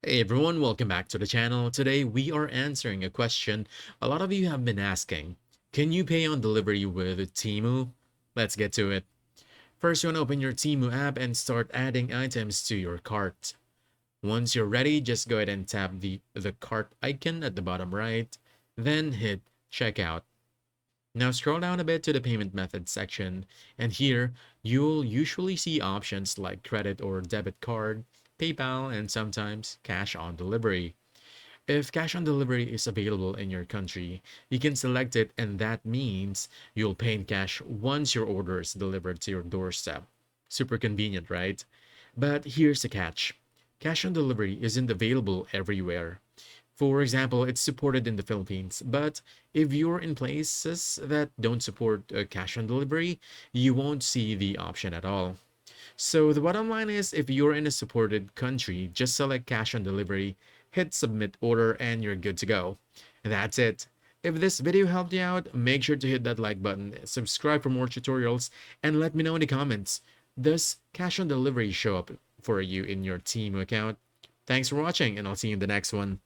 Hey everyone, welcome back to the channel. Today we are answering a question a lot of you have been asking. Can you pay on delivery with Temu? Let's get to it. First, you want to open your Temu app and start adding items to your cart. Once you're ready, just go ahead and tap the cart icon at the bottom right, then hit checkout. Now scroll down a bit to the payment method section, and here you'll usually see options like credit or debit card, PayPal, and sometimes cash on delivery. If cash on delivery is available in your country, you can select it, and that means you'll pay in cash once your order is delivered to your doorstep. Super convenient, right? But here's the catch: cash on delivery isn't available everywhere. For example, it's supported in the Philippines, but if you're in places that don't support cash on delivery, you won't see the option at all. So the bottom line is, if you're in a supported country, just select cash on delivery, hit submit order, and you're good to go. That's it. If this video helped you out, make sure to hit that like button, subscribe for more tutorials, and let me know in the comments. Does cash on delivery show up for you in your team account? Thanks for watching, and I'll see you in the next one.